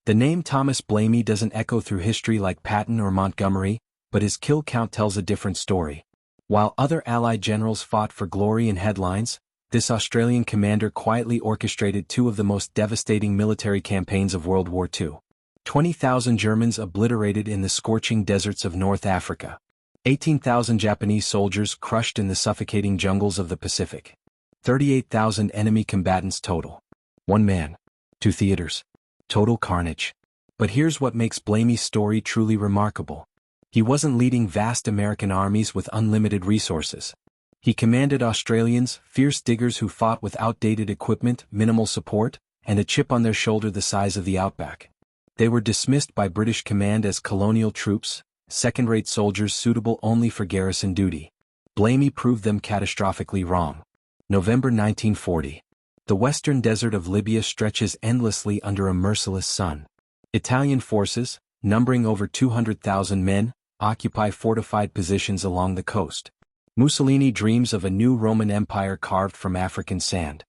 The name Thomas Blamey doesn't echo through history like Patton or Montgomery, but his kill count tells a different story. While other Allied generals fought for glory and headlines, this Australian commander quietly orchestrated two of the most devastating military campaigns of World War II. 20,000 Germans obliterated in the scorching deserts of North Africa. 18,000 Japanese soldiers crushed in the suffocating jungles of the Pacific. 38,000 enemy combatants total. One man. Two theaters. Total carnage. But here's what makes Blamey's story truly remarkable. He wasn't leading vast American armies with unlimited resources. He commanded Australians, fierce diggers who fought with outdated equipment, minimal support, and a chip on their shoulder the size of the outback. They were dismissed by British command as colonial troops, second-rate soldiers suitable only for garrison duty. Blamey proved them catastrophically wrong. November 1940. The western desert of Libya stretches endlessly under a merciless sun. Italian forces, numbering over 200,000 men, occupy fortified positions along the coast. Mussolini dreams of a new Roman Empire carved from African sand.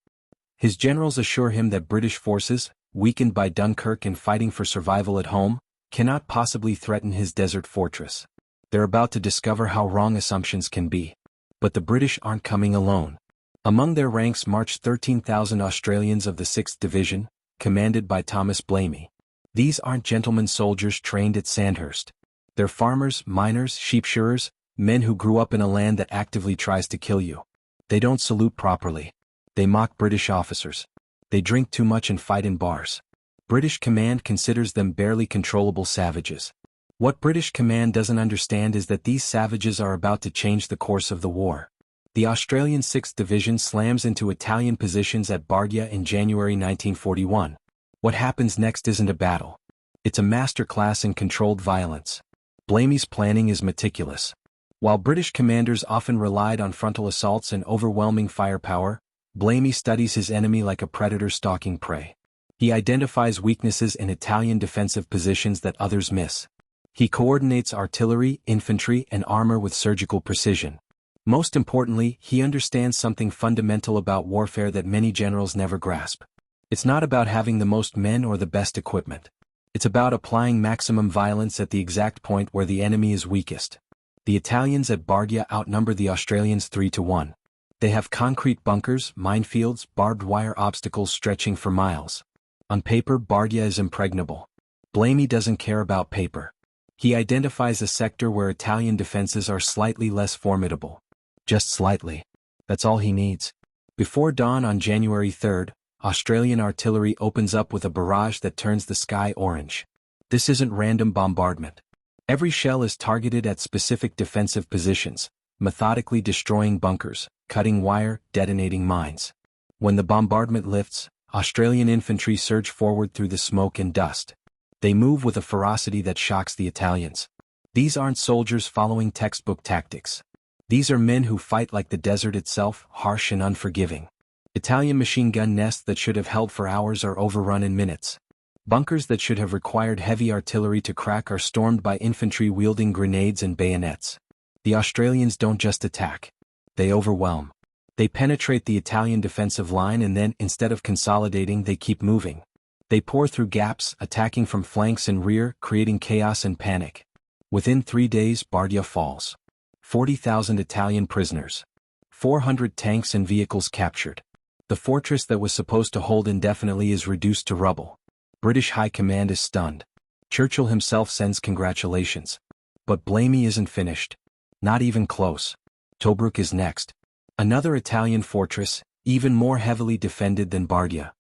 His generals assure him that British forces, weakened by Dunkirk and fighting for survival at home, cannot possibly threaten his desert fortress. They're about to discover how wrong assumptions can be. But the British aren't coming alone. Among their ranks march 13,000 Australians of the 6th Division, commanded by Thomas Blamey. These aren't gentlemen soldiers trained at Sandhurst. They're farmers, miners, sheep shearers, men who grew up in a land that actively tries to kill you. They don't salute properly. They mock British officers. They drink too much and fight in bars. British command considers them barely controllable savages. What British command doesn't understand is that these savages are about to change the course of the war. The Australian 6th Division slams into Italian positions at Bardia in January 1941. What happens next isn't a battle. It's a masterclass in controlled violence. Blamey's planning is meticulous. While British commanders often relied on frontal assaults and overwhelming firepower, Blamey studies his enemy like a predator stalking prey. He identifies weaknesses in Italian defensive positions that others miss. He coordinates artillery, infantry, and armor with surgical precision. Most importantly, he understands something fundamental about warfare that many generals never grasp. It's not about having the most men or the best equipment. It's about applying maximum violence at the exact point where the enemy is weakest. The Italians at Bardia outnumber the Australians 3-1. They have concrete bunkers, minefields, barbed wire obstacles stretching for miles. On paper, Bardia is impregnable. Blamey doesn't care about paper. He identifies a sector where Italian defenses are slightly less formidable. Just slightly. That's all he needs. Before dawn on January 3rd, Australian artillery opens up with a barrage that turns the sky orange. This isn't random bombardment. Every shell is targeted at specific defensive positions, methodically destroying bunkers, cutting wire, detonating mines. When the bombardment lifts, Australian infantry surge forward through the smoke and dust. They move with a ferocity that shocks the Italians. These aren't soldiers following textbook tactics. These are men who fight like the desert itself, harsh and unforgiving. Italian machine gun nests that should have held for hours are overrun in minutes. Bunkers that should have required heavy artillery to crack are stormed by infantry wielding grenades and bayonets. The Australians don't just attack. They overwhelm. They penetrate the Italian defensive line and then, instead of consolidating, they keep moving. They pour through gaps, attacking from flanks and rear, creating chaos and panic. Within 3 days, Bardia falls. 40,000 Italian prisoners. 400 tanks and vehicles captured. The fortress that was supposed to hold indefinitely is reduced to rubble. British High Command is stunned. Churchill himself sends congratulations. But Blamey isn't finished. Not even close. Tobruk is next. Another Italian fortress, even more heavily defended than Bardia.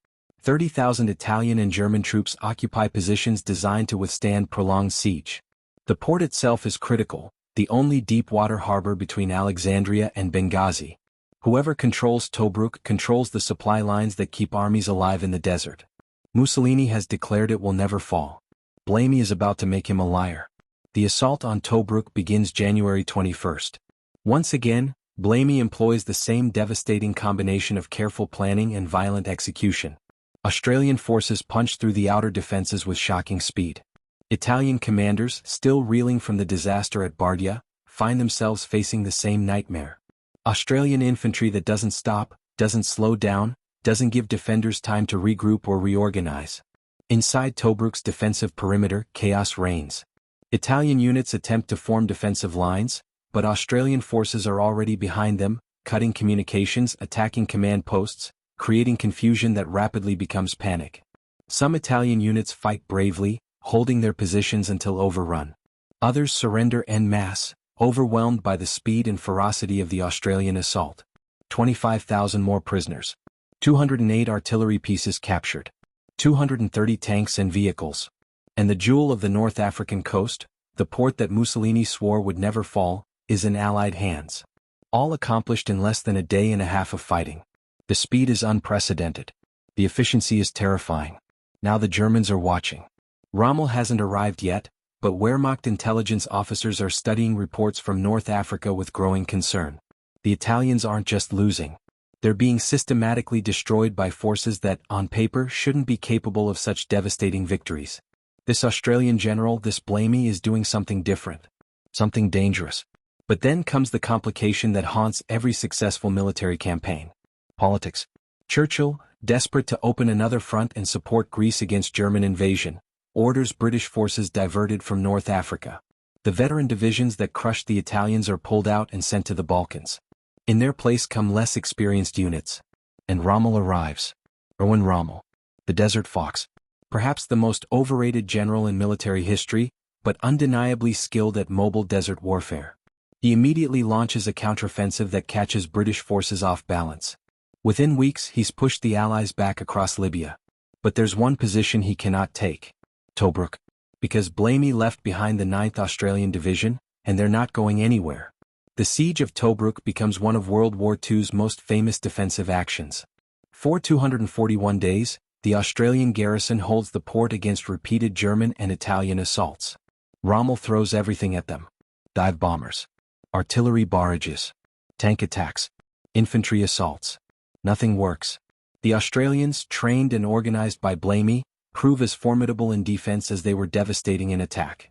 30,000 Italian and German troops occupy positions designed to withstand prolonged siege. The port itself is critical, the only deep-water harbor between Alexandria and Benghazi. Whoever controls Tobruk controls the supply lines that keep armies alive in the desert. Mussolini has declared it will never fall. Blamey is about to make him a liar. The assault on Tobruk begins January 21st. Once again, Blamey employs the same devastating combination of careful planning and violent execution. Australian forces punch through the outer defenses with shocking speed. Italian commanders, still reeling from the disaster at Bardia, find themselves facing the same nightmare. Australian infantry that doesn't stop, doesn't slow down, doesn't give defenders time to regroup or reorganize. Inside Tobruk's defensive perimeter, chaos reigns. Italian units attempt to form defensive lines, but Australian forces are already behind them, cutting communications, attacking command posts, creating confusion that rapidly becomes panic. Some Italian units fight bravely, holding their positions until overrun. Others surrender en masse, overwhelmed by the speed and ferocity of the Australian assault. 25,000 more prisoners. 208 artillery pieces captured. 230 tanks and vehicles. And the jewel of the North African coast, the port that Mussolini swore would never fall, is in Allied hands. All accomplished in less than a day and a half of fighting. The speed is unprecedented. The efficiency is terrifying. Now the Germans are watching. Rommel hasn't arrived yet, but Wehrmacht intelligence officers are studying reports from North Africa with growing concern. The Italians aren't just losing. They're being systematically destroyed by forces that, on paper, shouldn't be capable of such devastating victories. This Australian general, this Blamey, is doing something different. Something dangerous. But then comes the complication that haunts every successful military campaign. Politics. Churchill, desperate to open another front and support Greece against German invasion, orders British forces diverted from North Africa. The veteran divisions that crushed the Italians are pulled out and sent to the Balkans. In their place come less experienced units. And Rommel arrives. Erwin Rommel. The Desert Fox. Perhaps the most overrated general in military history, but undeniably skilled at mobile desert warfare. He immediately launches a counteroffensive that catches British forces off balance. Within weeks, he's pushed the Allies back across Libya. But there's one position he cannot take. Tobruk. Because Blamey left behind the 9th Australian Division, and they're not going anywhere. The siege of Tobruk becomes one of World War II's most famous defensive actions. For 241 days, the Australian garrison holds the port against repeated German and Italian assaults. Rommel throws everything at them. Dive bombers. Artillery barrages. Tank attacks. Infantry assaults. Nothing works. The Australians, trained and organized by Blamey, prove as formidable in defense as they were devastating in attack.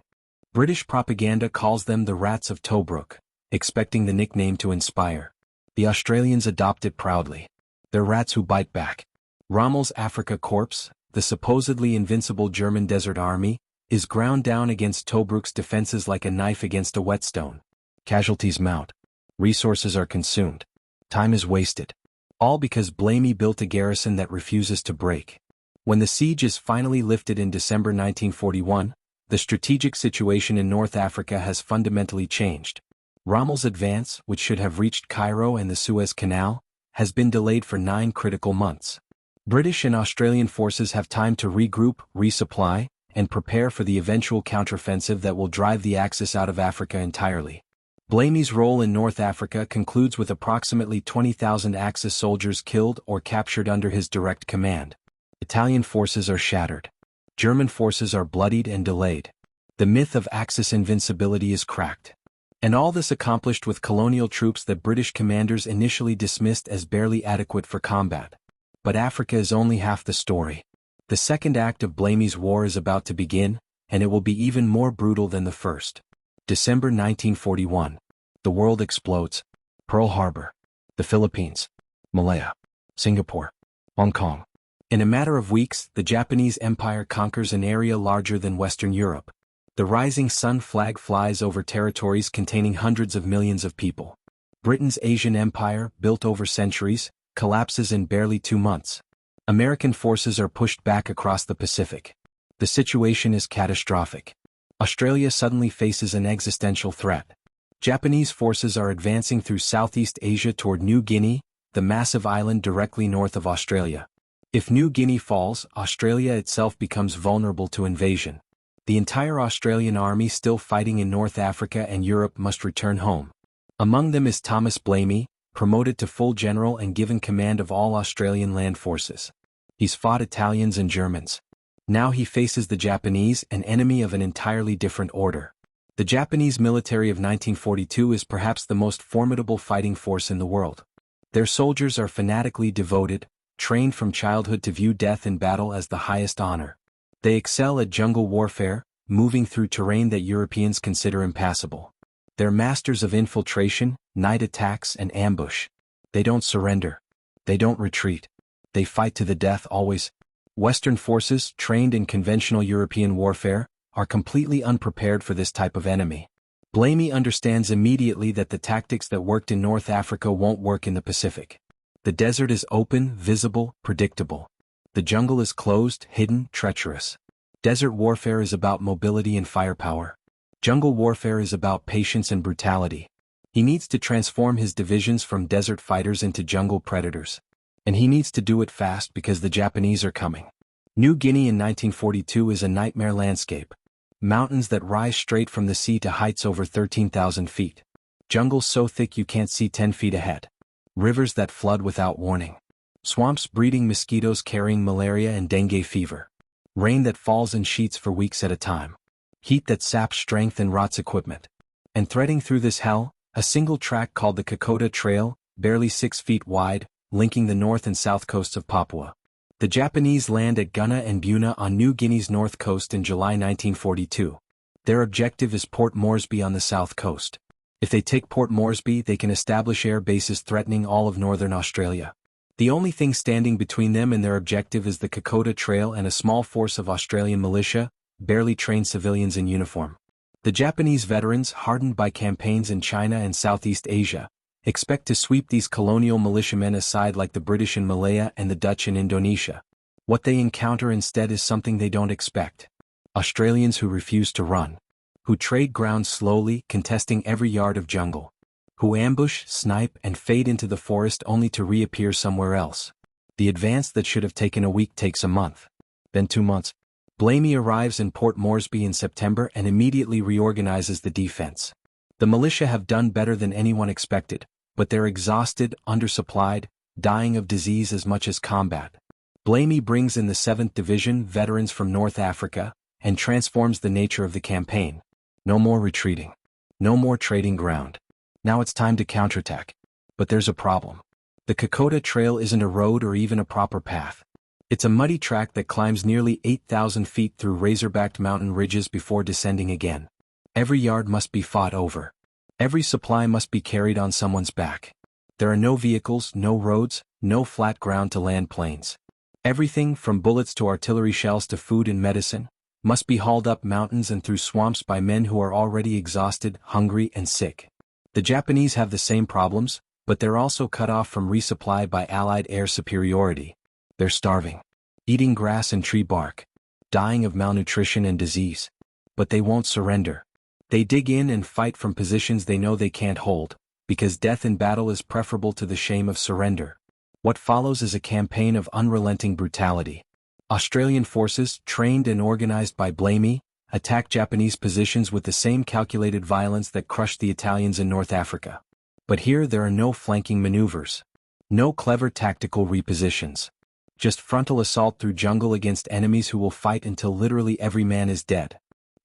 British propaganda calls them the Rats of Tobruk, expecting the nickname to inspire. The Australians adopt it proudly. They're rats who bite back. Rommel's Afrika Korps, the supposedly invincible German desert army, is ground down against Tobruk's defenses like a knife against a whetstone. Casualties mount. Resources are consumed. Time is wasted. All because Blamey built a garrison that refuses to break. When the siege is finally lifted in December 1941, the strategic situation in North Africa has fundamentally changed. Rommel's advance, which should have reached Cairo and the Suez Canal, has been delayed for 9 critical months. British and Australian forces have time to regroup, resupply, and prepare for the eventual counteroffensive that will drive the Axis out of Africa entirely. Blamey's role in North Africa concludes with approximately 20,000 Axis soldiers killed or captured under his direct command. Italian forces are shattered. German forces are bloodied and delayed. The myth of Axis invincibility is cracked. And all this accomplished with colonial troops that British commanders initially dismissed as barely adequate for combat. But Africa is only half the story. The second act of Blamey's war is about to begin, and it will be even more brutal than the first. December 1941. The world explodes. Pearl Harbor. The Philippines. Malaya. Singapore. Hong Kong. In a matter of weeks, the Japanese Empire conquers an area larger than Western Europe. The rising sun flag flies over territories containing hundreds of millions of people. Britain's Asian empire, built over centuries, collapses in barely 2 months. American forces are pushed back across the Pacific. The situation is catastrophic. Australia suddenly faces an existential threat. Japanese forces are advancing through Southeast Asia toward New Guinea, the massive island directly north of Australia. If New Guinea falls, Australia itself becomes vulnerable to invasion. The entire Australian army still fighting in North Africa and Europe must return home. Among them is Thomas Blamey, promoted to full general and given command of all Australian land forces. He's fought Italians and Germans. Now he faces the Japanese, an enemy of an entirely different order. The Japanese military of 1942 is perhaps the most formidable fighting force in the world. Their soldiers are fanatically devoted, trained from childhood to view death in battle as the highest honor. They excel at jungle warfare, moving through terrain that Europeans consider impassable. They're masters of infiltration, night attacks, and ambush. They don't surrender. They don't retreat. They fight to the death always. Western forces, trained in conventional European warfare, are completely unprepared for this type of enemy. Blamey understands immediately that the tactics that worked in North Africa won't work in the Pacific. The desert is open, visible, predictable. The jungle is closed, hidden, treacherous. Desert warfare is about mobility and firepower. Jungle warfare is about patience and brutality. He needs to transform his divisions from desert fighters into jungle predators. And he needs to do it fast because the Japanese are coming. New Guinea in 1942 is a nightmare landscape. Mountains that rise straight from the sea to heights over 13,000 feet. Jungles so thick you can't see 10 feet ahead. Rivers that flood without warning. Swamps breeding mosquitoes carrying malaria and dengue fever. Rain that falls in sheets for weeks at a time. Heat that saps strength and rots equipment. And threading through this hell, a single track called the Kokoda Trail, barely 6 feet wide, linking the north and south coasts of Papua. The Japanese land at Gunma and Buna on New Guinea's north coast in July 1942. Their objective is Port Moresby on the south coast. If they take Port Moresby, they can establish air bases threatening all of northern Australia. The only thing standing between them and their objective is the Kokoda Trail and a small force of Australian militia, barely trained civilians in uniform. The Japanese veterans, hardened by campaigns in China and Southeast Asia, expect to sweep these colonial militiamen aside like the British in Malaya and the Dutch in Indonesia. What they encounter instead is something they don't expect. Australians who refuse to run. Who trade ground slowly, contesting every yard of jungle. Who ambush, snipe, and fade into the forest only to reappear somewhere else. The advance that should have taken a week takes a month. Then 2 months. Blamey arrives in Port Moresby in September and immediately reorganizes the defense. The militia have done better than anyone expected, but they're exhausted, undersupplied, dying of disease as much as combat. Blamey brings in the 7th Division veterans from North Africa and transforms the nature of the campaign. No more retreating. No more trading ground. Now it's time to counterattack. But there's a problem. The Kokoda Trail isn't a road or even a proper path. It's a muddy track that climbs nearly 8,000 feet through razor-backed mountain ridges before descending again. Every yard must be fought over. Every supply must be carried on someone's back. There are no vehicles, no roads, no flat ground to land planes. Everything, from bullets to artillery shells to food and medicine, must be hauled up mountains and through swamps by men who are already exhausted, hungry, and sick. The Japanese have the same problems, but they're also cut off from resupply by Allied air superiority. They're starving, eating grass and tree bark, dying of malnutrition and disease. But they won't surrender. They dig in and fight from positions they know they can't hold, because death in battle is preferable to the shame of surrender. What follows is a campaign of unrelenting brutality. Australian forces, trained and organized by Blamey, attack Japanese positions with the same calculated violence that crushed the Italians in North Africa. But here there are no flanking maneuvers. No clever tactical repositions. Just frontal assault through jungle against enemies who will fight until literally every man is dead.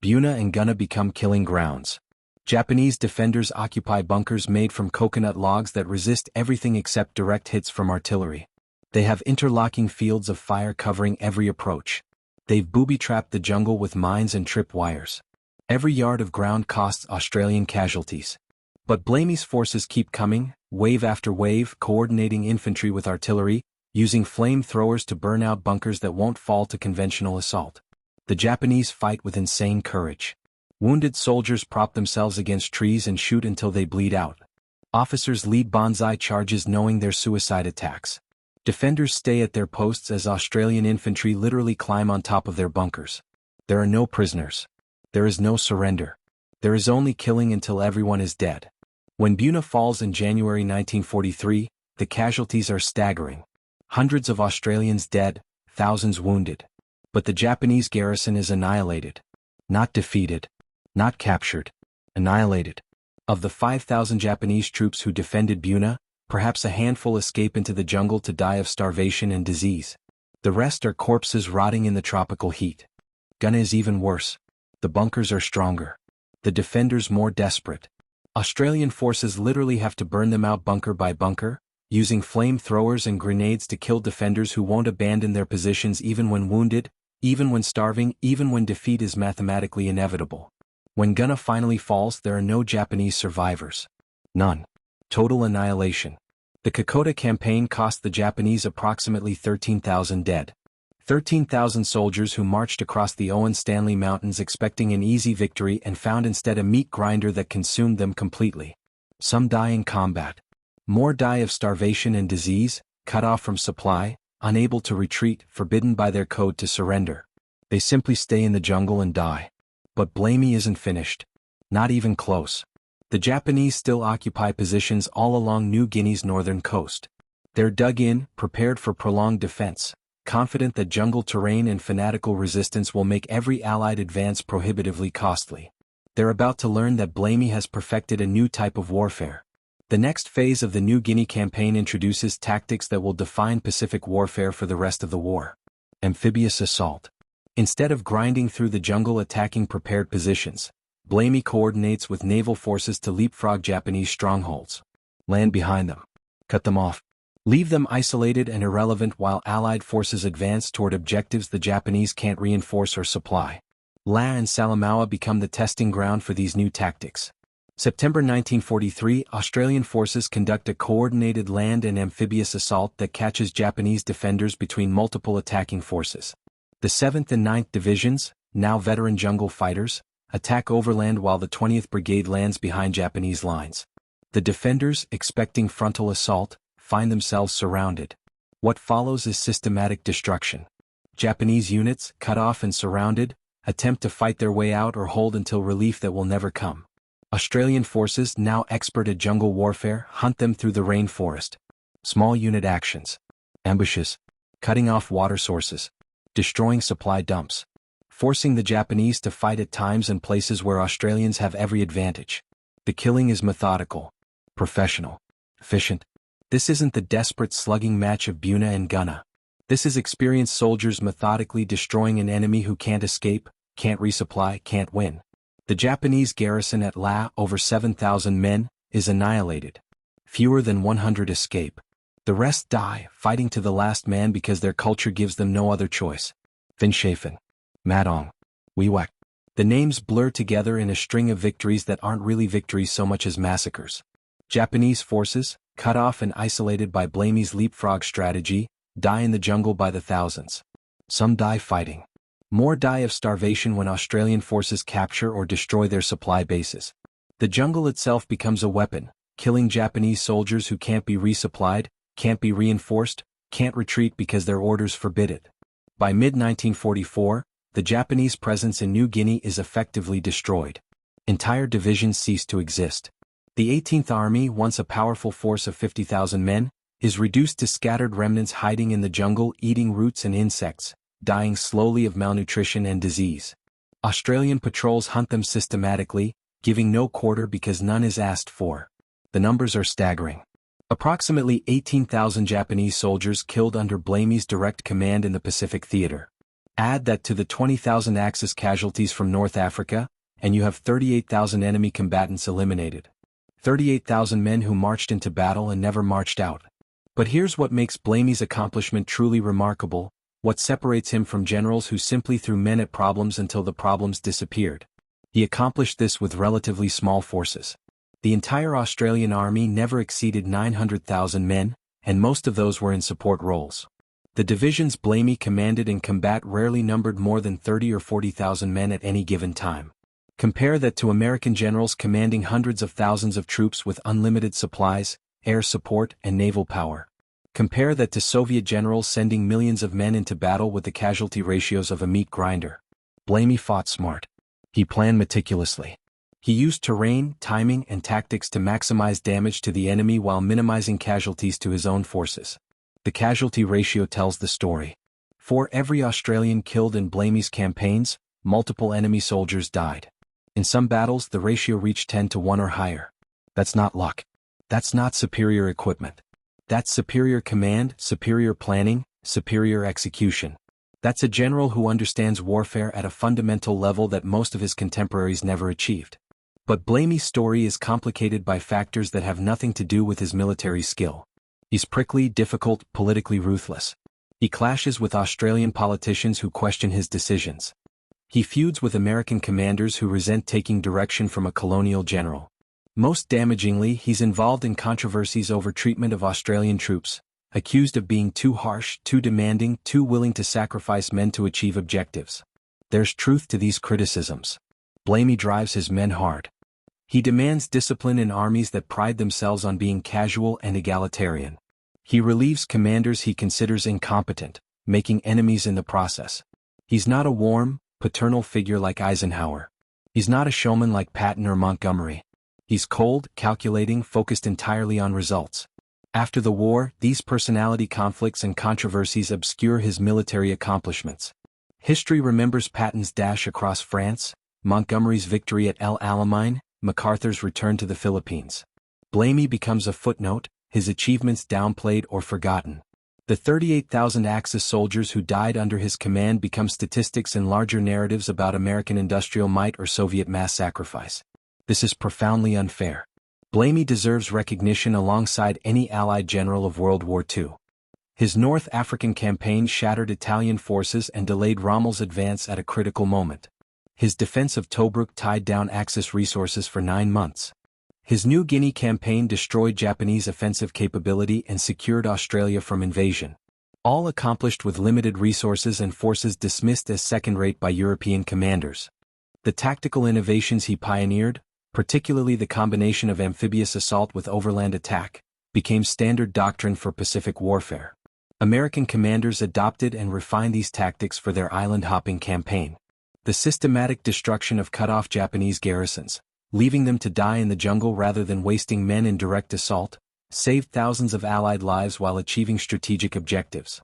Buna and Gunma become killing grounds. Japanese defenders occupy bunkers made from coconut logs that resist everything except direct hits from artillery. They have interlocking fields of fire covering every approach. They've booby-trapped the jungle with mines and trip wires. Every yard of ground costs Australian casualties. But Blamey's forces keep coming, wave after wave, coordinating infantry with artillery, using flamethrowers to burn out bunkers that won't fall to conventional assault. The Japanese fight with insane courage. Wounded soldiers prop themselves against trees and shoot until they bleed out. Officers lead banzai charges knowing they're suicide attacks. Defenders stay at their posts as Australian infantry literally climb on top of their bunkers. There are no prisoners. There is no surrender. There is only killing until everyone is dead. When Buna falls in January 1943, the casualties are staggering. Hundreds of Australians dead, thousands wounded. But the Japanese garrison is annihilated. Not defeated. Not captured. Annihilated. Of the 5,000 Japanese troops who defended Buna, perhaps a handful escape into the jungle to die of starvation and disease. The rest are corpses rotting in the tropical heat. Gunma is even worse. The bunkers are stronger. The defenders more desperate. Australian forces literally have to burn them out bunker by bunker, using flamethrowers and grenades to kill defenders who won't abandon their positions even when wounded, even when starving, even when defeat is mathematically inevitable. When Gunma finally falls, there are no Japanese survivors. None. Total annihilation. The Kokoda campaign cost the Japanese approximately 13,000 dead, 13,000 soldiers who marched across the Owen Stanley Mountains expecting an easy victory and found instead a meat grinder that consumed them completely. Some die in combat. More die of starvation and disease, cut off from supply, unable to retreat, forbidden by their code to surrender. They simply stay in the jungle and die. But Blamey isn't finished. Not even close. The Japanese still occupy positions all along New Guinea's northern coast. They're dug in, prepared for prolonged defense, confident that jungle terrain and fanatical resistance will make every Allied advance prohibitively costly. They're about to learn that Blamey has perfected a new type of warfare. The next phase of the New Guinea campaign introduces tactics that will define Pacific warfare for the rest of the war. Amphibious assault. Instead of grinding through the jungle attacking prepared positions, Blamey coordinates with naval forces to leapfrog Japanese strongholds. Land behind them. Cut them off. Leave them isolated and irrelevant while Allied forces advance toward objectives the Japanese can't reinforce or supply. La and Salamaua become the testing ground for these new tactics. September 1943, Australian forces conduct a coordinated land and amphibious assault that catches Japanese defenders between multiple attacking forces. The 7th and 9th Divisions, now veteran jungle fighters, attack overland while the 20th Brigade lands behind Japanese lines. The defenders, expecting frontal assault, find themselves surrounded. What follows is systematic destruction. Japanese units, cut off and surrounded, attempt to fight their way out or hold until relief that will never come. Australian forces, now expert at jungle warfare, hunt them through the rainforest. Small unit actions. Ambushes. Cutting off water sources. Destroying supply dumps. Forcing the Japanese to fight at times and places where Australians have every advantage. The killing is methodical. Professional. Efficient. This isn't the desperate slugging match of Buna and Gunna. This is experienced soldiers methodically destroying an enemy who can't escape, can't resupply, can't win. The Japanese garrison at La, over 7,000 men, is annihilated. Fewer than 100 escape. The rest die, fighting to the last man because their culture gives them no other choice. Finschhafen. Madong. Wewak. The names blur together in a string of victories that aren't really victories so much as massacres. Japanese forces, cut off and isolated by Blamey's leapfrog strategy, die in the jungle by the thousands. Some die fighting. More die of starvation when Australian forces capture or destroy their supply bases. The jungle itself becomes a weapon, killing Japanese soldiers who can't be resupplied, can't be reinforced, can't retreat because their orders forbid it. By mid-1944, the Japanese presence in New Guinea is effectively destroyed. Entire divisions cease to exist. The 18th Army, once a powerful force of 50,000 men, is reduced to scattered remnants hiding in the jungle eating roots and insects, dying slowly of malnutrition and disease. Australian patrols hunt them systematically, giving no quarter because none is asked for. The numbers are staggering. Approximately 18,000 Japanese soldiers killed under Blamey's direct command in the Pacific Theater. Add that to the 20,000 Axis casualties from North Africa, and you have 38,000 enemy combatants eliminated. 38,000 men who marched into battle and never marched out. But here's what makes Blamey's accomplishment truly remarkable, what separates him from generals who simply threw men at problems until the problems disappeared. He accomplished this with relatively small forces. The entire Australian army never exceeded 900,000 men, and most of those were in support roles. The divisions Blamey commanded in combat rarely numbered more than 30 or 40,000 men at any given time. Compare that to American generals commanding hundreds of thousands of troops with unlimited supplies, air support, and naval power. Compare that to Soviet generals sending millions of men into battle with the casualty ratios of a meat grinder. Blamey fought smart. He planned meticulously. He used terrain, timing, and tactics to maximize damage to the enemy while minimizing casualties to his own forces. The casualty ratio tells the story. For every Australian killed in Blamey's campaigns, multiple enemy soldiers died. In some battles the ratio reached 10 to 1 or higher. That's not luck. That's not superior equipment. That's superior command, superior planning, superior execution. That's a general who understands warfare at a fundamental level that most of his contemporaries never achieved. But Blamey's story is complicated by factors that have nothing to do with his military skill. He's prickly, difficult, politically ruthless. He clashes with Australian politicians who question his decisions. He feuds with American commanders who resent taking direction from a colonial general. Most damagingly, he's involved in controversies over treatment of Australian troops, accused of being too harsh, too demanding, too willing to sacrifice men to achieve objectives. There's truth to these criticisms. Blamey drives his men hard. He demands discipline in armies that pride themselves on being casual and egalitarian. He relieves commanders he considers incompetent, making enemies in the process. He's not a warm, paternal figure like Eisenhower. He's not a showman like Patton or Montgomery. He's cold, calculating, focused entirely on results. After the war, these personality conflicts and controversies obscure his military accomplishments. History remembers Patton's dash across France, Montgomery's victory at El Alamein, MacArthur's return to the Philippines. Blamey becomes a footnote, his achievements downplayed or forgotten. The 38,000 Axis soldiers who died under his command become statistics in larger narratives about American industrial might or Soviet mass sacrifice. This is profoundly unfair. Blamey deserves recognition alongside any Allied general of World War II. His North African campaign shattered Italian forces and delayed Rommel's advance at a critical moment. His defense of Tobruk tied down Axis resources for 9 months. His New Guinea campaign destroyed Japanese offensive capability and secured Australia from invasion. All accomplished with limited resources and forces dismissed as second-rate by European commanders. The tactical innovations he pioneered, particularly the combination of amphibious assault with overland attack, became standard doctrine for Pacific warfare. American commanders adopted and refined these tactics for their island-hopping campaign. The systematic destruction of cut-off Japanese garrisons, leaving them to die in the jungle rather than wasting men in direct assault, saved thousands of Allied lives while achieving strategic objectives.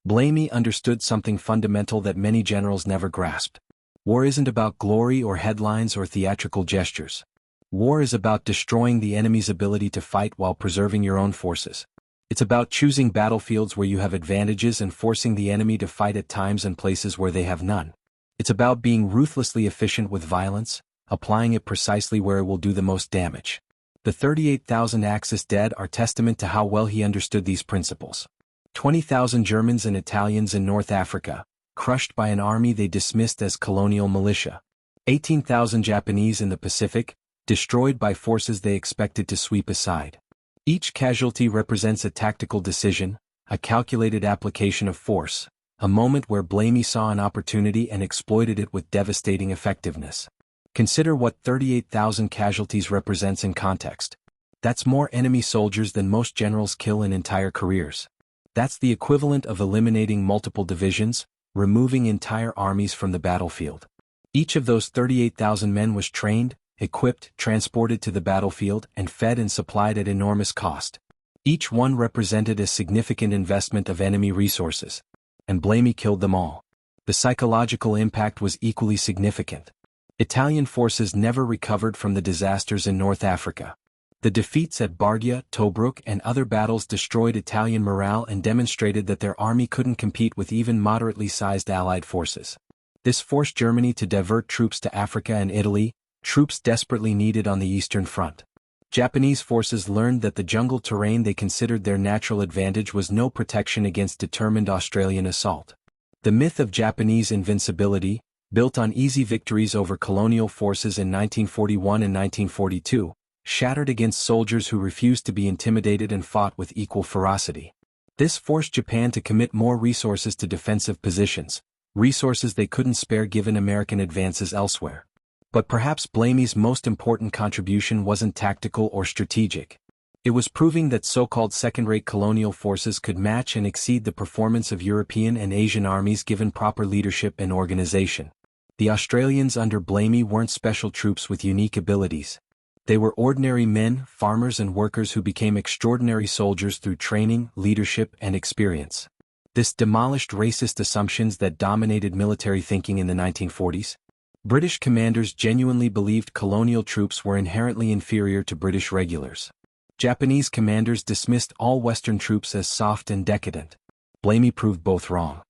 Blamey understood something fundamental that many generals never grasped. War isn't about glory or headlines or theatrical gestures. War is about destroying the enemy's ability to fight while preserving your own forces. It's about choosing battlefields where you have advantages and forcing the enemy to fight at times and places where they have none. It's about being ruthlessly efficient with violence, applying it precisely where it will do the most damage. The 38,000 Axis dead are testament to how well he understood these principles. 20,000 Germans and Italians in North Africa, crushed by an army they dismissed as colonial militia. 18,000 Japanese in the Pacific, destroyed by forces they expected to sweep aside. Each casualty represents a tactical decision, a calculated application of force, a moment where Blamey saw an opportunity and exploited it with devastating effectiveness. Consider what 38,000 casualties represents in context. That's more enemy soldiers than most generals kill in entire careers. That's the equivalent of eliminating multiple divisions, removing entire armies from the battlefield. Each of those 38,000 men was trained, equipped, transported to the battlefield, and fed and supplied at enormous cost. Each one represented a significant investment of enemy resources. And Blamey killed them all. The psychological impact was equally significant. Italian forces never recovered from the disasters in North Africa. The defeats at Bardia, Tobruk, and other battles destroyed Italian morale and demonstrated that their army couldn't compete with even moderately sized Allied forces. This forced Germany to divert troops to Africa and Italy, troops desperately needed on the Eastern Front. Japanese forces learned that the jungle terrain they considered their natural advantage was no protection against determined Australian assault. The myth of Japanese invincibility, built on easy victories over colonial forces in 1941 and 1942, shattered against soldiers who refused to be intimidated and fought with equal ferocity. This forced Japan to commit more resources to defensive positions, resources they couldn't spare given American advances elsewhere. But perhaps Blamey's most important contribution wasn't tactical or strategic. It was proving that so-called second-rate colonial forces could match and exceed the performance of European and Asian armies given proper leadership and organization. The Australians under Blamey weren't special troops with unique abilities. They were ordinary men, farmers and workers who became extraordinary soldiers through training, leadership and experience. This demolished racist assumptions that dominated military thinking in the 1940s. British commanders genuinely believed colonial troops were inherently inferior to British regulars. Japanese commanders dismissed all Western troops as soft and decadent. Blamey proved both wrong.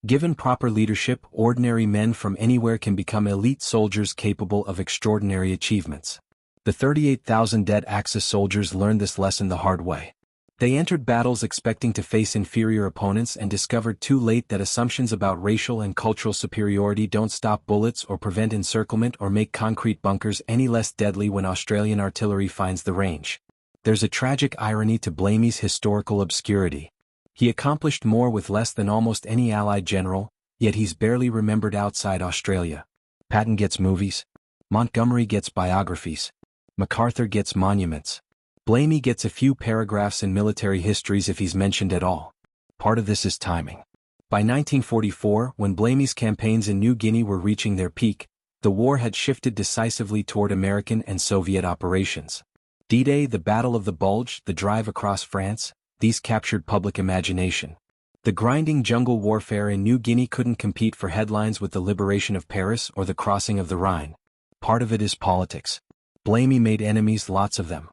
Given proper leadership, ordinary men from anywhere can become elite soldiers capable of extraordinary achievements. The 38,000 dead Axis soldiers learned this lesson the hard way. They entered battles expecting to face inferior opponents and discovered too late that assumptions about racial and cultural superiority don't stop bullets or prevent encirclement or make concrete bunkers any less deadly when Australian artillery finds the range. There's a tragic irony to Blamey's historical obscurity. He accomplished more with less than almost any Allied general, yet he's barely remembered outside Australia. Patton gets movies. Montgomery gets biographies. MacArthur gets monuments. Blamey gets a few paragraphs in military histories if he's mentioned at all. Part of this is timing. By 1944, when Blamey's campaigns in New Guinea were reaching their peak, the war had shifted decisively toward American and Soviet operations. D-Day, the Battle of the Bulge, the drive across France, these captured public imagination. The grinding jungle warfare in New Guinea couldn't compete for headlines with the liberation of Paris or the crossing of the Rhine. Part of it is politics. Blamey made enemies, lots of them.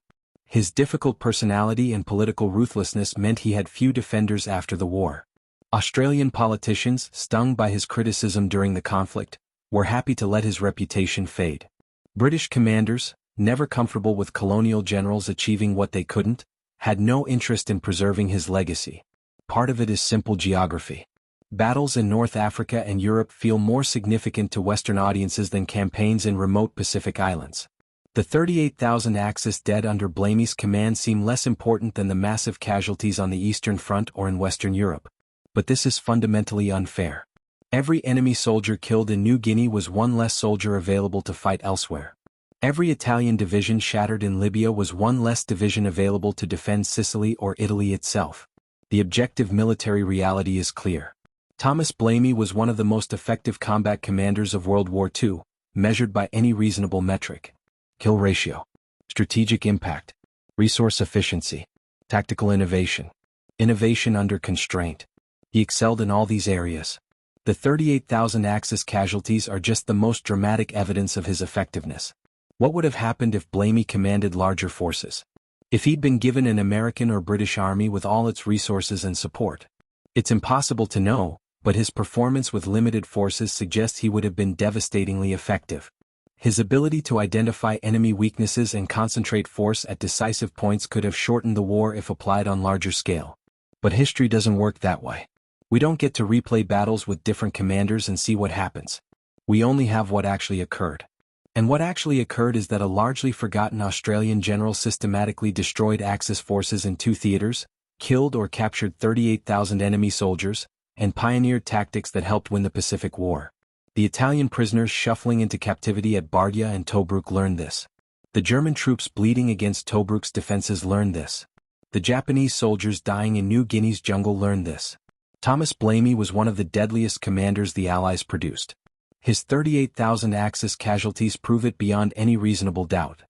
His difficult personality and political ruthlessness meant he had few defenders after the war. Australian politicians, stung by his criticism during the conflict, were happy to let his reputation fade. British commanders, never comfortable with colonial generals achieving what they couldn't, had no interest in preserving his legacy. Part of it is simple geography. Battles in North Africa and Europe feel more significant to Western audiences than campaigns in remote Pacific islands. The 38,000 Axis dead under Blamey's command seem less important than the massive casualties on the Eastern Front or in Western Europe. But this is fundamentally unfair. Every enemy soldier killed in New Guinea was one less soldier available to fight elsewhere. Every Italian division shattered in Libya was one less division available to defend Sicily or Italy itself. The objective military reality is clear. Thomas Blamey was one of the most effective combat commanders of World War II, measured by any reasonable metric. Kill ratio, strategic impact, resource efficiency, tactical innovation, innovation under constraint. He excelled in all these areas. The 38,000 Axis casualties are just the most dramatic evidence of his effectiveness. What would have happened if Blamey commanded larger forces? If he'd been given an American or British army with all its resources and support? It's impossible to know, but his performance with limited forces suggests he would have been devastatingly effective. His ability to identify enemy weaknesses and concentrate force at decisive points could have shortened the war if applied on larger scale. But history doesn't work that way. We don't get to replay battles with different commanders and see what happens. We only have what actually occurred. And what actually occurred is that a largely forgotten Australian general systematically destroyed Axis forces in two theaters, killed or captured 38,000 enemy soldiers, and pioneered tactics that helped win the Pacific War. The Italian prisoners shuffling into captivity at Bardia and Tobruk learned this. The German troops bleeding against Tobruk's defenses learned this. The Japanese soldiers dying in New Guinea's jungle learned this. Thomas Blamey was one of the deadliest commanders the Allies produced. His 38,000 Axis casualties prove it beyond any reasonable doubt.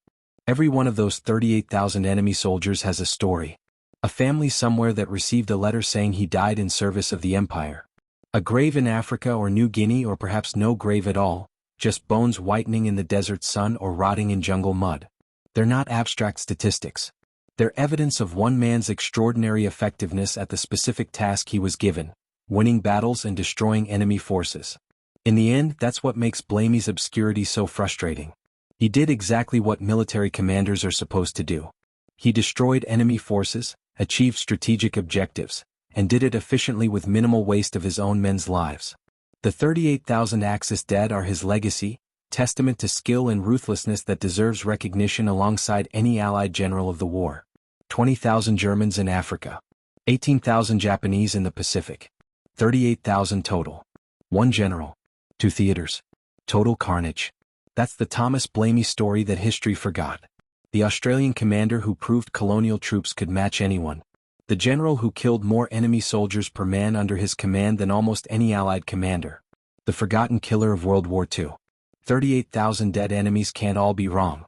Every one of those 38,000 enemy soldiers has a story. A family somewhere that received a letter saying he died in service of the Empire. A grave in Africa or New Guinea, or perhaps no grave at all, just bones whitening in the desert sun or rotting in jungle mud. They're not abstract statistics. They're evidence of one man's extraordinary effectiveness at the specific task he was given, winning battles and destroying enemy forces. In the end, that's what makes Blamey's obscurity so frustrating. He did exactly what military commanders are supposed to do. He destroyed enemy forces, achieved strategic objectives, and did it efficiently with minimal waste of his own men's lives. The 38,000 Axis dead are his legacy, testament to skill and ruthlessness that deserves recognition alongside any Allied general of the war. 20,000 Germans in Africa. 18,000 Japanese in the Pacific. 38,000 total. One general. Two theaters. Total carnage. That's the Thomas Blamey story that history forgot. The Australian commander who proved colonial troops could match anyone. The general who killed more enemy soldiers per man under his command than almost any Allied commander. The forgotten killer of World War II. 38,000 dead enemies can't all be wrong.